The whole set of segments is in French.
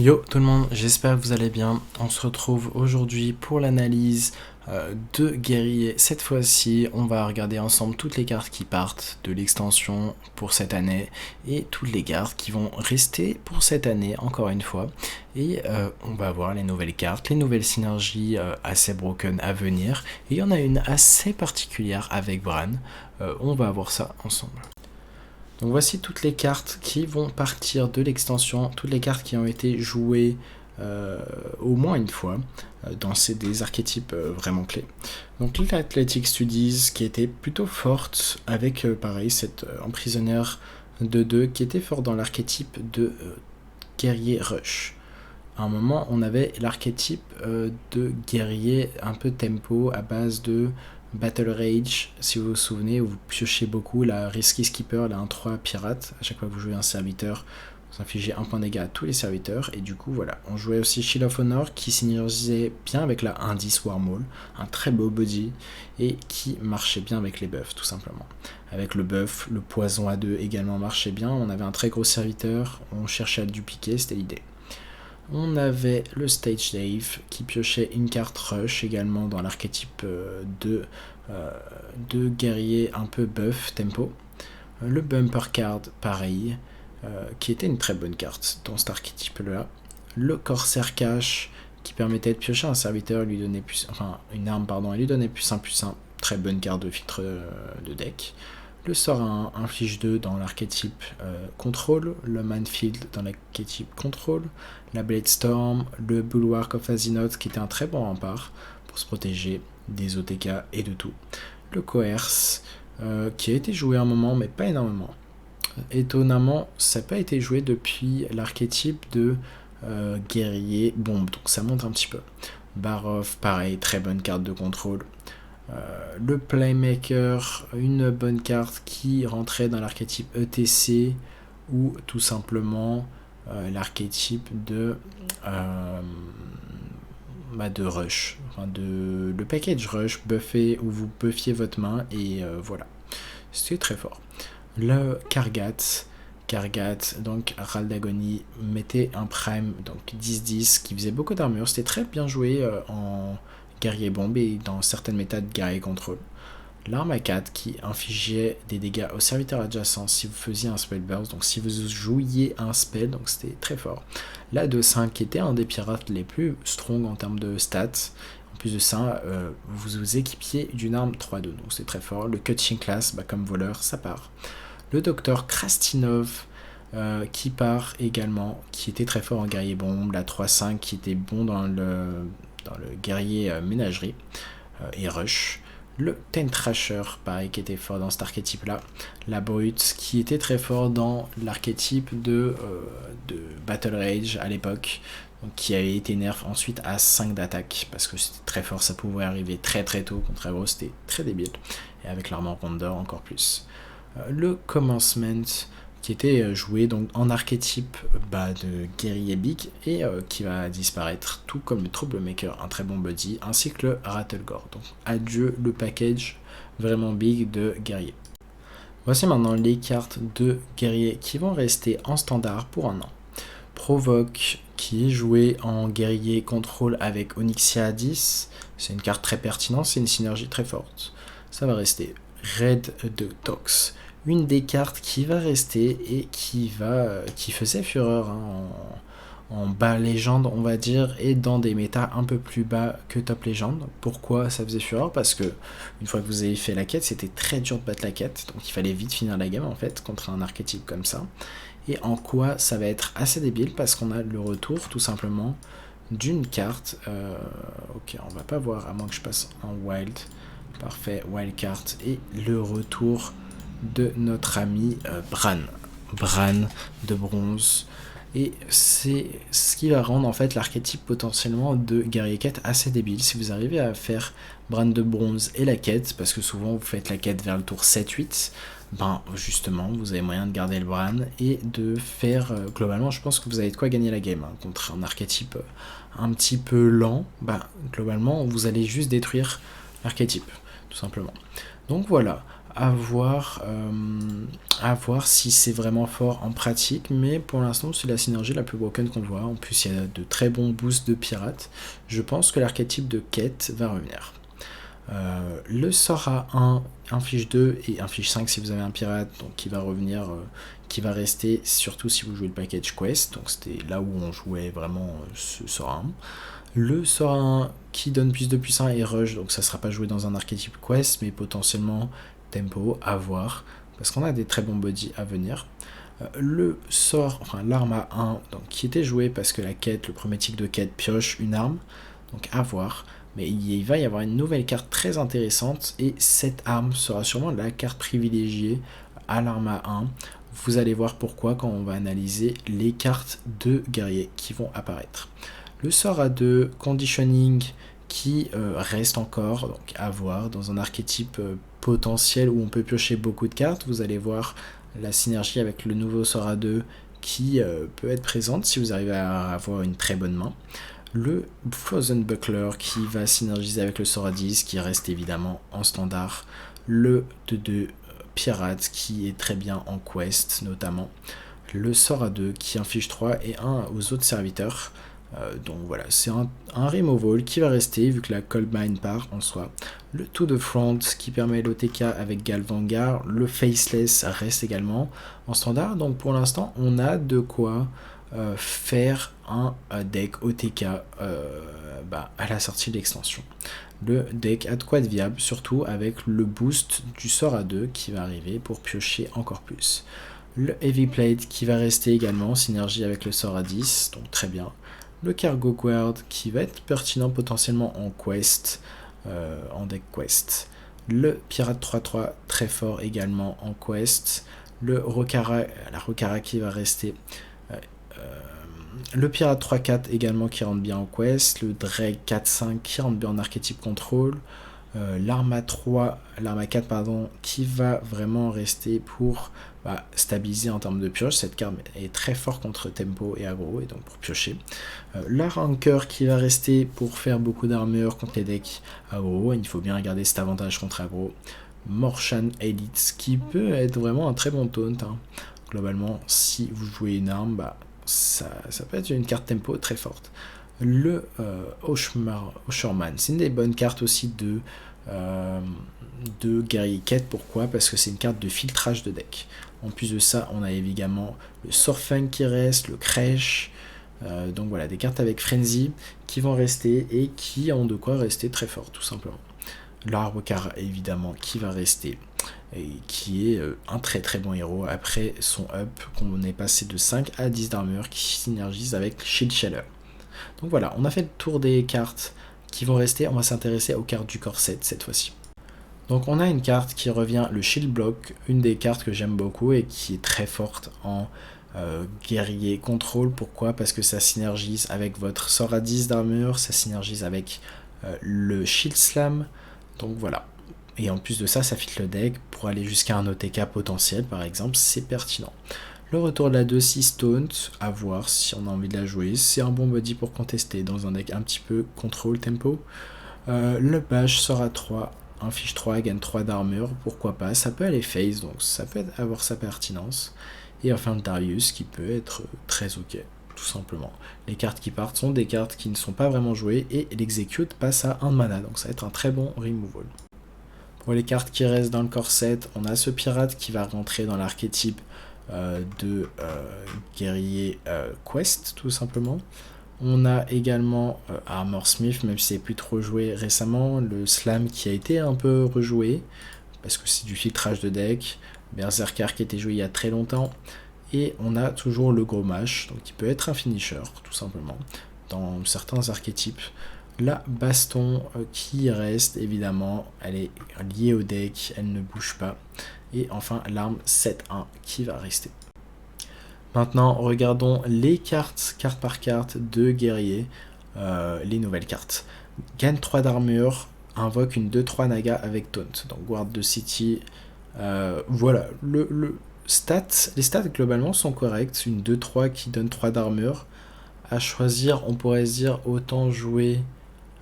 Yo tout le monde, j'espère que vous allez bien. On se retrouve aujourd'hui pour l'analyse de guerrier. Cette fois-ci, on va regarder ensemble toutes les cartes qui partent de l'extension pour cette année et toutes les cartes qui vont rester pour cette année, encore une fois. Et on va voir les nouvelles cartes, les nouvelles synergies assez broken à venir. Et il y en a une assez particulière avec Bran. On va voir ça ensemble. Donc voici toutes les cartes qui vont partir de l'extension, toutes les cartes qui ont été jouées au moins une fois dans des archétypes vraiment clés. Donc l'Athletic Studies qui était plutôt forte avec pareil cette emprisonneur de 2 qui était fort dans l'archétype de guerrier rush. À un moment on avait l'archétype de guerrier un peu tempo à base de Battle Rage, si vous vous souvenez, où vous piochez beaucoup, la Risky Skipper, la 1-3 pirate, à chaque fois que vous jouez un serviteur, vous infligez 1 point de dégâts à tous les serviteurs, et du coup voilà, on jouait aussi Shield of Honor, qui synergisait bien avec la 1-10 Wormhole, un très beau body, et qui marchait bien avec les buffs, tout simplement. Avec le buff, le poison à 2 également marchait bien, on avait un très gros serviteur, on cherchait à le dupliquer, c'était l'idée. On avait le Stage Dave qui piochait une carte rush également dans l'archétype de guerrier un peu buff tempo. Le Bumper Card pareil, qui était une très bonne carte dans cet archétype là. Le Corsair Cash qui permettait de piocher un serviteur, lui donner plus, enfin une arme pardon, et lui donnait +1/+1, très bonne carte de filtre de deck. Le sort 1 inflige 2 dans l'archétype contrôle, le Minefield dans l'archétype contrôle, la Blade Storm, le Bulwark of Azinoth qui était un très bon rempart pour se protéger des OTK et de tout. Le Coerce qui a été joué un moment mais pas énormément. Étonnamment, ça n'a pas été joué depuis l'archétype de guerrier bombe, donc ça monte un petit peu. Barov, pareil, très bonne carte de contrôle. Le Playmaker, une bonne carte qui rentrait dans l'archétype ETC ou tout simplement l'archétype de rush, enfin le package rush buffé où vous buffiez votre main et voilà, c'était très fort. Le Kargat, donc Raldagoni mettait un prime, donc 10-10 qui faisait beaucoup d'armure, c'était très bien joué en guerrier bombe et dans certaines méthodes guerrier contrôle. L'arme à 4 qui infligeait des dégâts aux serviteurs adjacents si vous faisiez un spell burst, donc si vous jouiez un spell, donc c'était très fort. La 2-5 qui était un des pirates les plus strong en termes de stats. En plus de ça, vous vous équipiez d'une arme 3-2, donc c'est très fort. Le Cutting Class, comme voleur, ça part. Le docteur Krastinov qui part également, qui était très fort en guerrier bombe. La 3-5 qui était bon dans le guerrier ménagerie et rush. Le Ten Thrasher, pareil, qui était fort dans cet archétype-là. La Brute, qui était très fort dans l'archétype de Battle Rage à l'époque, qui avait été nerf ensuite à 5 d'attaque, parce que c'était très fort, ça pouvait arriver très très tôt contre Aero, c'était très débile. Et avec l'armure Condor, encore plus. Le Commencement, qui était joué donc en archétype de guerrier big et qui va disparaître, tout comme le Troublemaker, un très bon body, ainsi que le Rattlegore. Donc adieu le package vraiment big de guerrier. Voici maintenant les cartes de guerrier qui vont rester en standard pour un an. Provoque, qui est joué en guerrier contrôle avec Onyxia 10, c'est une carte très pertinente, c'est une synergie très forte. Ça va rester. Raid de Tox, une des cartes qui va rester et qui faisait fureur en bas légende on va dire, et dans des méta un peu plus bas que top légende. Pourquoi ça faisait fureur? Parce que une fois que vous avez fait la quête, c'était très dur de battre la quête, donc il fallait vite finir la game en fait contre un archétype comme ça. Et en quoi ça va être assez débile? Parce qu'on a le retour tout simplement d'une carte, ok on va pas voir à moins que je passe en wild. Parfait, wildcard et le retour de notre ami Bran de bronze. Et c'est ce qui va rendre en fait l'archétype potentiellement de guerrier quête assez débile. Si vous arrivez à faire Bran de bronze et la quête, parce que souvent vous faites la quête vers le tour 7-8, justement vous avez moyen de garder le Bran et de faire globalement je pense que vous avez de quoi gagner la game contre un archétype un petit peu lent. Globalement vous allez juste détruire l'archétype tout simplement. Donc voilà, À voir si c'est vraiment fort en pratique, mais pour l'instant c'est la synergie la plus broken qu'on voit. En plus il y a de très bons boosts de pirates. Je pense que l'archétype de quête va revenir. Le sort à 1 inflige 2 et inflige 5 si vous avez un pirate, donc qui va revenir, qui va rester surtout si vous jouez le package quest, donc c'était là où on jouait vraiment ce sort à 1. Le sort à 1 qui donne plus de puissance et rush, donc ça sera pas joué dans un archétype quest, mais potentiellement tempo à voir, parce qu'on a des très bons bodies à venir. Le sort, enfin l'arme à 1, donc, qui était joué parce que la quête, le premier tic de quête pioche une arme, donc à voir. Mais il va y avoir une nouvelle carte très intéressante et cette arme sera sûrement la carte privilégiée à l'arme à 1. Vous allez voir pourquoi quand on va analyser les cartes de guerriers qui vont apparaître. Le sort à 2, conditioning, qui reste encore donc à voir dans un archétype potentiel où on peut piocher beaucoup de cartes. Vous allez voir la synergie avec le nouveau sort à 2 qui peut être présente si vous arrivez à avoir une très bonne main. Le Frozen Buckler qui va synergiser avec le sort à 10 qui reste évidemment en standard. Le 2-2 Pirate qui est très bien en quest notamment. Le sort à 2 qui inflige 3 et 1 aux autres serviteurs. Donc voilà, c'est un removal qui va rester vu que la Cold Mine part en soi. Le To the Front qui permet l'OTK avec Galvangar. Le Faceless reste également en standard. Donc pour l'instant, on a de quoi faire un deck OTK à la sortie de l'extension. Le deck a de quoi être viable, surtout avec le boost du sort à 2 qui va arriver pour piocher encore plus. Le Heavy Plate qui va rester également, synergie avec le sort à 10, donc très bien. Le Cargo Guard qui va être pertinent potentiellement en quest, en deck quest. Le Pirate 3-3 très fort également en quest. Le Rokara, la Rokara qui va rester. Le Pirate 3-4 également qui rentre bien en quest. Le Drake 4-5 qui rentre bien en archétype contrôle. L'arma 4 pardon, qui va vraiment rester pour stabiliser en termes de pioche. Cette carte est très forte contre tempo et aggro et donc pour piocher. La rancœur qui va rester pour faire beaucoup d'armure contre les decks aggro. Il faut bien regarder cet avantage contre aggro. Morshan Elite qui peut être vraiment un très bon taunt. Globalement, si vous jouez une arme, ça peut être une carte tempo très forte. Le Osherman, c'est une des bonnes cartes aussi de guerrier quête. Pourquoi? Parce que c'est une carte de filtrage de deck. En plus de ça, on a évidemment le Sorfang qui reste, le Crèche. Donc voilà, des cartes avec Frenzy qui vont rester et qui ont de quoi rester très fort, tout simplement. L'arbre car évidemment qui va rester et qui est un très très bon héros après son up qu'on est passé de 5 à 10 d'armure qui synergise avec Shield Sheller. Donc voilà, on a fait le tour des cartes qui vont rester, on va s'intéresser aux cartes du corset cette fois-ci. Donc on a une carte qui revient, le Shield Block, une des cartes que j'aime beaucoup et qui est très forte en guerrier contrôle. Pourquoi? Parce que ça synergise avec votre sort à 10 d'armure, ça synergise avec le Shield Slam, donc voilà. Et en plus de ça, ça fit le deck pour aller jusqu'à un OTK potentiel par exemple, c'est pertinent. Le retour de la 2-6 taunt, à voir si on a envie de la jouer. C'est un bon body pour contester dans un deck un petit peu contrôle tempo. Le bash sort à 3, inflige 3, gagne 3 d'armure, pourquoi pas. Ça peut aller phase, donc ça peut avoir sa pertinence. Et enfin le Darius qui peut être très ok, tout simplement. Les cartes qui partent sont des cartes qui ne sont pas vraiment jouées et l'execute passe à 1 mana, donc ça va être un très bon removal. Pour les cartes qui restent dans le corset, on a ce pirate qui va rentrer dans l'archétype de guerrier quest tout simplement. On a également Armor Smith, même si c'est plus trop joué récemment, le Slam qui a été un peu rejoué parce que c'est du filtrage de deck, Berserker qui a été joué il y a très longtemps, et on a toujours le gros mash, donc qui peut être un finisher tout simplement dans certains archétypes. La baston qui reste évidemment, elle est liée au deck, elle ne bouge pas. Et enfin l'arme 7-1 qui va rester. Maintenant regardons les cartes, carte par carte de guerrier, les nouvelles cartes. Gagne 3 d'armure, invoque une 2-3 naga avec taunt, donc guard de city. Voilà, les stats globalement sont corrects, une 2-3 qui donne 3 d'armure. À choisir, on pourrait se dire autant jouer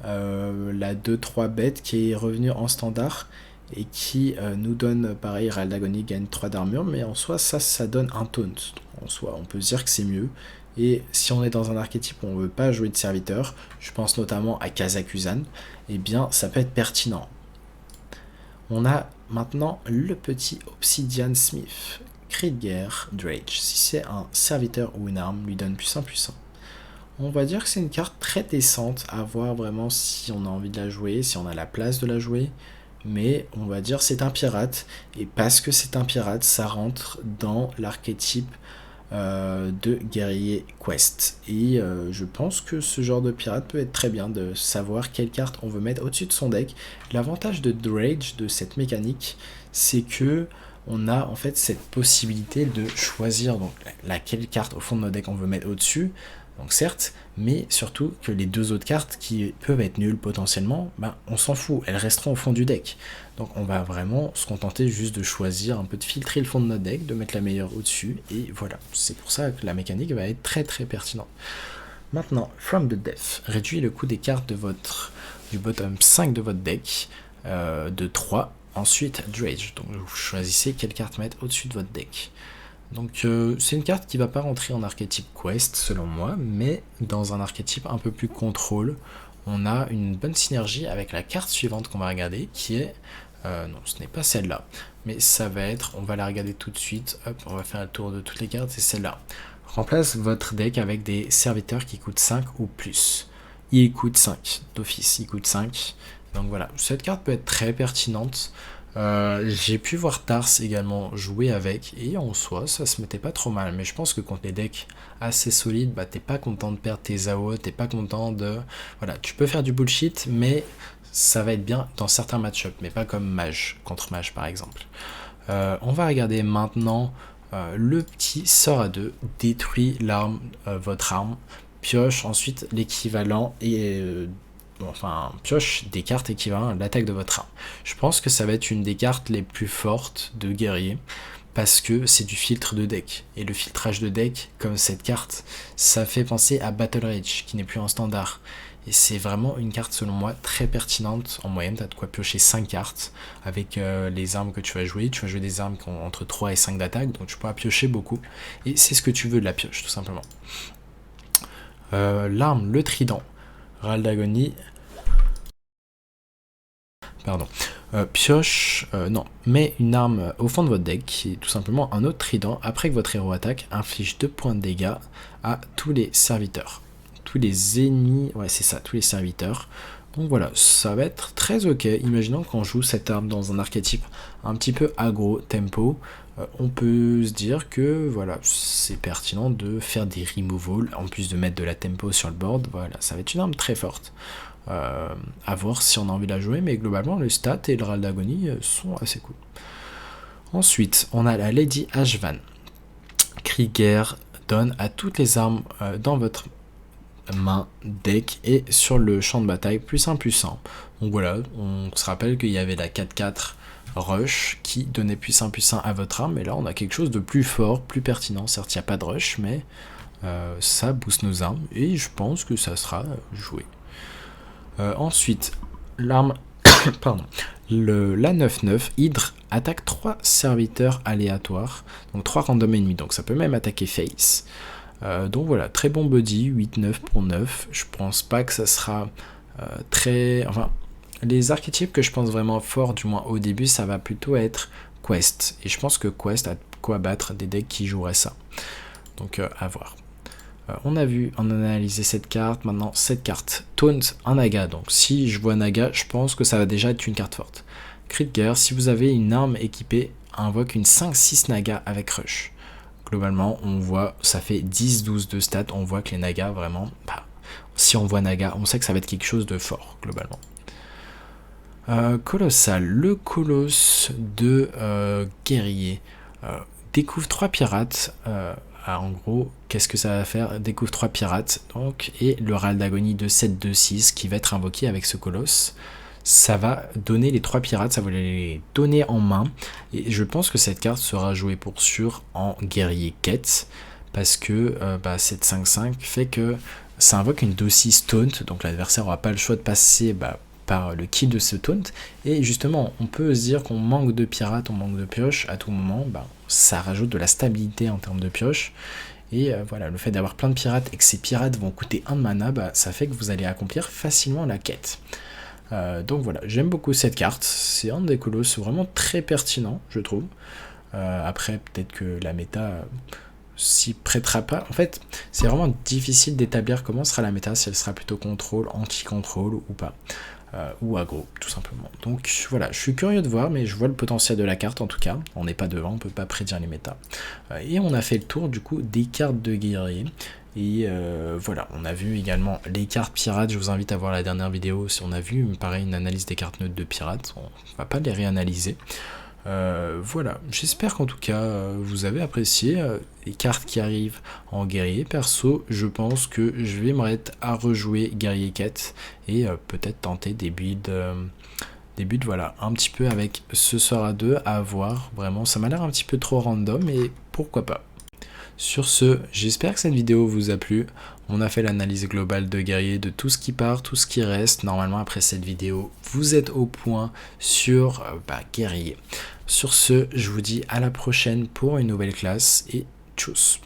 la 2-3 bête qui est revenue en standard et qui nous donne, pareil, Râle d'Agonie gagne 3 d'armure, mais en soi, ça donne un taunt. En soi, on peut se dire que c'est mieux. Et si on est dans un archétype où on ne veut pas jouer de serviteur, je pense notamment à Kazakusan, eh bien, ça peut être pertinent. On a maintenant le petit Obsidian Smith. Cri de guerre, Drage. Si c'est un serviteur ou une arme, lui donne +1/+1. On va dire que c'est une carte très décente à voir vraiment si on a envie de la jouer, si on a la place de la jouer. Mais on va dire c'est un pirate. Et parce que c'est un pirate, ça rentre dans l'archétype de guerrier quest. Et je pense que ce genre de pirate peut être très bien de savoir quelle carte on veut mettre au-dessus de son deck. L'avantage de Drage, de cette mécanique, c'est que on a en fait cette possibilité de choisir donc laquelle carte au fond de notre deck on veut mettre au-dessus. Donc certes, mais surtout que les deux autres cartes qui peuvent être nulles potentiellement, on s'en fout, elles resteront au fond du deck. Donc on va vraiment se contenter juste de choisir un peu, de filtrer le fond de notre deck, de mettre la meilleure au-dessus, et voilà. C'est pour ça que la mécanique va être très très pertinente. Maintenant, From the Death, réduit le coût des cartes du bottom 5 de votre deck de 3. Ensuite, Drage, donc vous choisissez quelle carte mettre au-dessus de votre deck. Donc c'est une carte qui va pas rentrer en archétype quest selon moi, mais dans un archétype un peu plus contrôle, on a une bonne synergie avec la carte suivante qu'on va regarder, qui est, non ce n'est pas celle-là, mais ça va être, on va la regarder tout de suite, hop, on va faire un tour de toutes les cartes, c'est celle-là. Remplace votre deck avec des serviteurs qui coûtent 5 ou plus. Il coûte 5 d'office, il coûte 5, donc voilà, cette carte peut être très pertinente. J'ai pu voir Tars également jouer avec, et en soi ça se mettait pas trop mal, mais je pense que contre les decks assez solides, t'es pas content de perdre tes AO, t'es pas content de... Voilà, tu peux faire du bullshit, mais ça va être bien dans certains match-ups, mais pas comme Mage, contre Mage par exemple. On va regarder maintenant le petit sort à 2, détruit l'arme, votre arme, pioche ensuite l'équivalent et... enfin, pioche des cartes équivalentes à l'attaque de votre arme. Je pense que ça va être une des cartes les plus fortes de guerrier, parce que c'est du filtre de deck. Et le filtrage de deck, comme cette carte, ça fait penser à Battle Rage, qui n'est plus en standard. Et c'est vraiment une carte, selon moi, très pertinente. En moyenne, tu as de quoi piocher 5 cartes avec les armes que tu vas jouer. Tu vas jouer des armes qui ont entre 3 et 5 d'attaque, donc tu pourras piocher beaucoup. Et c'est ce que tu veux de la pioche, tout simplement. L'arme, le trident. Râle d'Agonie. Pardon. Pioche, non, met une arme au fond de votre deck, qui est tout simplement un autre trident. Après que votre héros attaque, inflige 2 points de dégâts à tous les serviteurs. Tous les ennemis, ouais c'est ça, tous les serviteurs. Donc voilà, ça va être très ok. Imaginons qu'on joue cette arme dans un archétype un petit peu aggro, tempo. On peut se dire que voilà, c'est pertinent de faire des removals, en plus de mettre de la tempo sur le board. Voilà, ça va être une arme très forte. À voir si on a envie de la jouer, mais globalement le stat et le Râle d'Agonie sont assez cool. Ensuite, on a la Lady Ashvan. Krieger donne à toutes les armes dans votre main, deck et sur le champ de bataille +1/+1. Donc voilà, on se rappelle qu'il y avait la 4/4 rush qui donnait +1/+1 à votre arme, et là on a quelque chose de plus fort, plus pertinent. Certes il n'y a pas de rush, mais ça booste nos armes, et je pense que ça sera joué. Ensuite, l'arme, pardon, la 9/9, Hydre attaque 3 serviteurs aléatoires, donc 3 random ennemis, donc ça peut même attaquer face. Donc voilà, très bon body, 8/9 pour 9, je pense pas que ça sera très... Enfin, les archétypes que je pense vraiment fort, du moins au début, ça va plutôt être Quest, et je pense que Quest a quoi battre des decks qui joueraient ça. Donc à voir. On a vu, on a analysé cette carte, maintenant cette carte, Taunt, un Naga, donc si je vois Naga, je pense que ça va déjà être une carte forte. Cri de guerre, si vous avez une arme équipée, invoque une 5-6 Naga avec Rush. Globalement, on voit, ça fait 10-12 de stats, on voit que les Nagas, vraiment, si on voit Naga, on sait que ça va être quelque chose de fort, globalement. Colossal, le colosse de guerrier, découvre 3 pirates, en gros, qu'est-ce que ça va faire? Découvre 3 pirates, donc, et le Râle d'Agonie de 7/2/6 qui va être invoqué avec ce colosse. Ça va donner les 3 pirates, ça va les donner en main, et je pense que cette carte sera jouée pour sûr en guerrier quête, parce que cette 5/5 fait que ça invoque une 2/6 taunt, donc l'adversaire n'aura pas le choix de passer par le kill de ce taunt. Et justement, on peut se dire qu'on manque de pirates, on manque de pioches à tout moment. Ça rajoute de la stabilité en termes de pioches. Et voilà, le fait d'avoir plein de pirates et que ces pirates vont coûter 1 de mana, ça fait que vous allez accomplir facilement la quête. Donc voilà, j'aime beaucoup cette carte. C'est un des colosses vraiment très pertinent, je trouve. Après, peut-être que la méta s'y prêtera pas. En fait, c'est vraiment difficile d'établir comment sera la méta, si elle sera plutôt contrôle, anti-contrôle ou pas. Ou aggro, tout simplement. Donc voilà, je suis curieux de voir, mais je vois le potentiel de la carte en tout cas. On n'est pas devant, on peut pas prédire les méta. Et on a fait le tour du coup des cartes de guerrier. Et voilà, on a vu également les cartes pirates. Je vous invite à voir la dernière vidéo si on a vu, pareil, une analyse des cartes neutres de pirates. On va pas les réanalyser. Voilà, j'espère qu'en tout cas vous avez apprécié les cartes qui arrivent en guerrier. Perso, je pense que je vais me mettre à rejouer guerrier quête et peut-être tenter des builds, voilà, un petit peu avec ce sort à 2 à voir. Vraiment, ça m'a l'air un petit peu trop random, mais pourquoi pas. Sur ce, j'espère que cette vidéo vous a plu. On a fait l'analyse globale de guerrier, de tout ce qui part, tout ce qui reste. Normalement, après cette vidéo, vous êtes au point sur guerrier. Sur ce, je vous dis à la prochaine pour une nouvelle classe et tchuss.